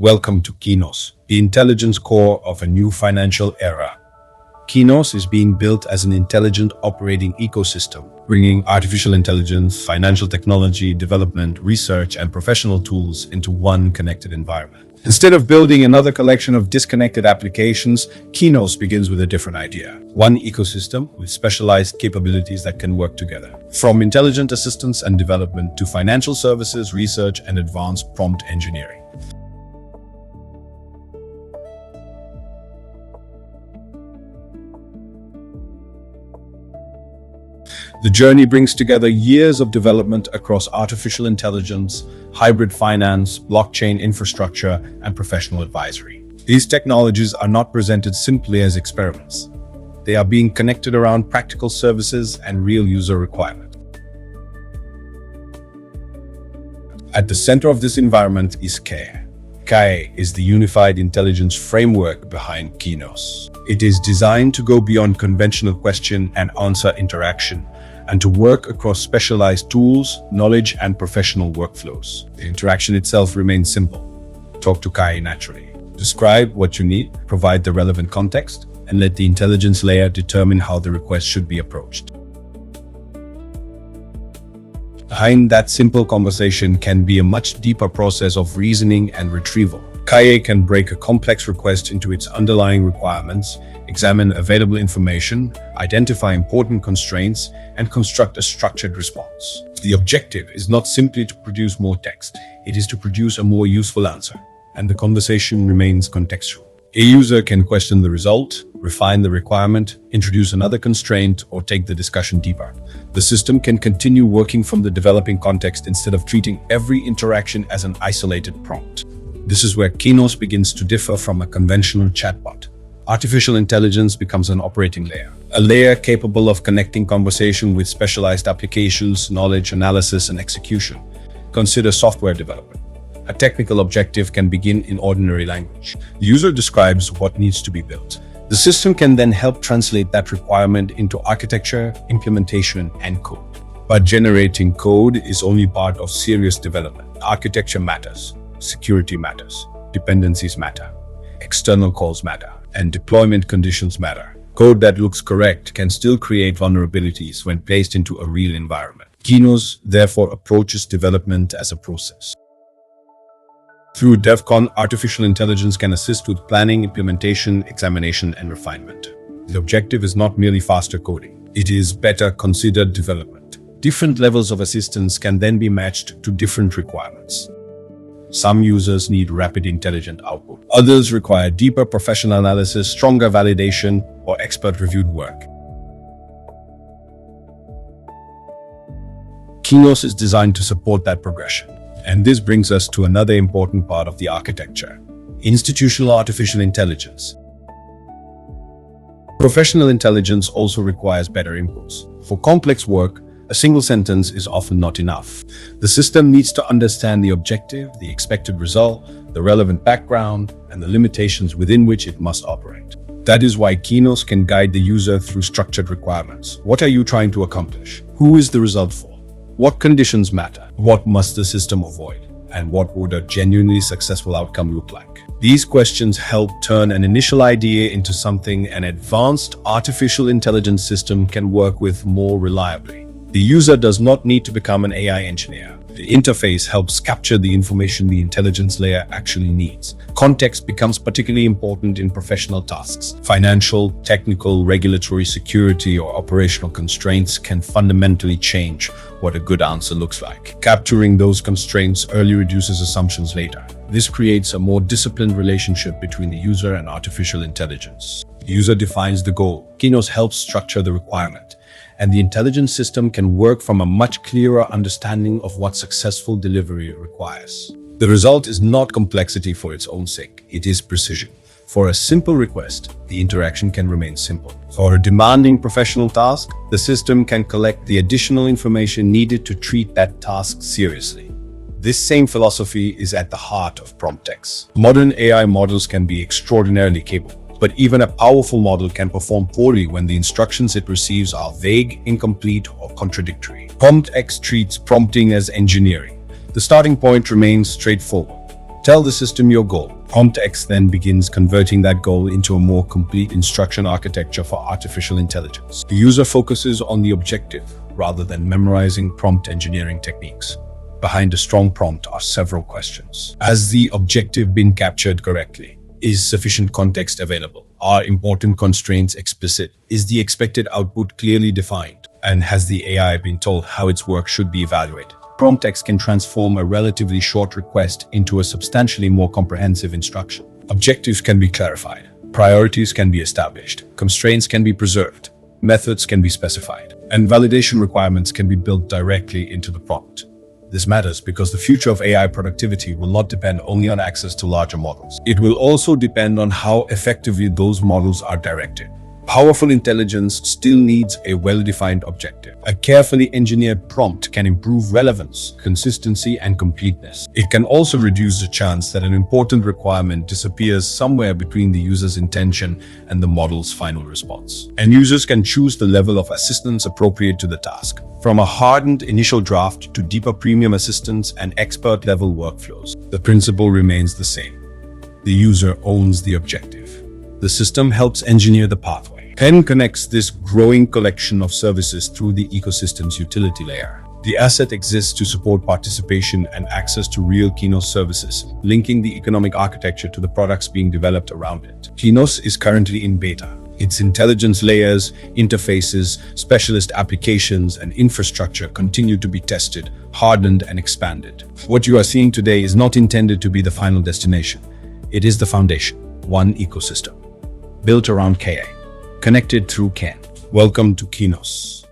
Welcome to KENOS, the intelligence core of a new financial era. KENOS is being built as an intelligent operating ecosystem, bringing artificial intelligence, financial technology, development, research, and professional tools into one connected environment. Instead of building another collection of disconnected applications, KENOS begins with a different idea. One ecosystem with specialized capabilities that can work together. From intelligent assistance and development to financial services, research, and advanced prompt engineering. The journey brings together years of development across artificial intelligence, hybrid finance, blockchain infrastructure, and professional advisory. These technologies are not presented simply as experiments. They are being connected around practical services and real user requirements. At the center of this environment is KAI. KAI is the unified intelligence framework behind KENOS. It is designed to go beyond conventional question and answer interaction and to work across specialized tools, knowledge, and professional workflows. The interaction itself remains simple. Talk to KAI naturally. Describe what you need, provide the relevant context, and let the intelligence layer determine how the request should be approached. Behind that simple conversation can be a much deeper process of reasoning and retrieval. KAI can break a complex request into its underlying requirements, examine available information, identify important constraints, and construct a structured response. The objective is not simply to produce more text, it is to produce a more useful answer, and the conversation remains contextual. A user can question the result, refine the requirement, introduce another constraint, or take the discussion deeper. The system can continue working from the developing context instead of treating every interaction as an isolated prompt. This is where KENOS begins to differ from a conventional chatbot. Artificial intelligence becomes an operating layer, a layer capable of connecting conversation with specialized applications, knowledge, analysis, and execution. Consider software development. A technical objective can begin in ordinary language. The user describes what needs to be built. The system can then help translate that requirement into architecture, implementation, and code. But generating code is only part of serious development. Architecture matters, security matters, dependencies matter, external calls matter, and deployment conditions matter. Code that looks correct can still create vulnerabilities when placed into a real environment. KENOS therefore approaches development as a process. Through DevCon, artificial intelligence can assist with planning, implementation, examination, and refinement. The objective is not merely faster coding. It is better considered development. Different levels of assistance can then be matched to different requirements. Some users need rapid intelligent output. Others require deeper professional analysis, stronger validation, or expert-reviewed work. KENOS is designed to support that progression. And this brings us to another important part of the architecture: institutional artificial intelligence. Professional intelligence also requires better inputs. For complex work, a single sentence is often not enough. The system needs to understand the objective, the expected result, the relevant background, and the limitations within which it must operate. That is why KENOS can guide the user through structured requirements. What are you trying to accomplish? Who is the result for? What conditions matter? What must the system avoid? And what would a genuinely successful outcome look like? These questions help turn an initial idea into something an advanced artificial intelligence system can work with more reliably. The user does not need to become an AI engineer. The interface helps capture the information the intelligence layer actually needs. Context becomes particularly important in professional tasks. Financial, technical, regulatory, security, or operational constraints can fundamentally change what a good answer looks like. Capturing those constraints early reduces assumptions later. This creates a more disciplined relationship between the user and artificial intelligence. The user defines the goal. KENOS helps structure the requirement, and the intelligence system can work from a much clearer understanding of what successful delivery requires. The result is not complexity for its own sake, it is precision. For a simple request, the interaction can remain simple. For a demanding professional task, the system can collect the additional information needed to treat that task seriously. This same philosophy is at the heart of prompt text. Modern AI models can be extraordinarily capable, but even a powerful model can perform poorly when the instructions it receives are vague, incomplete, or contradictory. PromptX treats prompting as engineering. The starting point remains straightforward. Tell the system your goal. Prompt X then begins converting that goal into a more complete instruction architecture for artificial intelligence. The user focuses on the objective rather than memorizing prompt engineering techniques. Behind a strong prompt are several questions. Has the objective been captured correctly? Is sufficient context available? Are important constraints explicit? Is the expected output clearly defined? And has the AI been told how its work should be evaluated? Prompt X can transform a relatively short request into a substantially more comprehensive instruction. Objectives can be clarified. Priorities can be established. Constraints can be preserved. Methods can be specified. And validation requirements can be built directly into the prompt. This matters because the future of AI productivity will not depend only on access to larger models. It will also depend on how effectively those models are directed. Powerful intelligence still needs a well-defined objective. A carefully engineered prompt can improve relevance, consistency, and completeness. It can also reduce the chance that an important requirement disappears somewhere between the user's intention and the model's final response. And users can choose the level of assistance appropriate to the task, from a hardened initial draft to deeper premium assistance and expert-level workflows. The principle remains the same. The user owns the objective. The system helps engineer the pathway. KEN connects this growing collection of services through the ecosystem's utility layer. The asset exists to support participation and access to real KENOS services, linking the economic architecture to the products being developed around it. KENOS is currently in beta. Its intelligence layers, interfaces, specialist applications, and infrastructure continue to be tested, hardened, and expanded. What you are seeing today is not intended to be the final destination. It is the foundation, one ecosystem, built around KA, connected through KEN. Welcome to KENOS.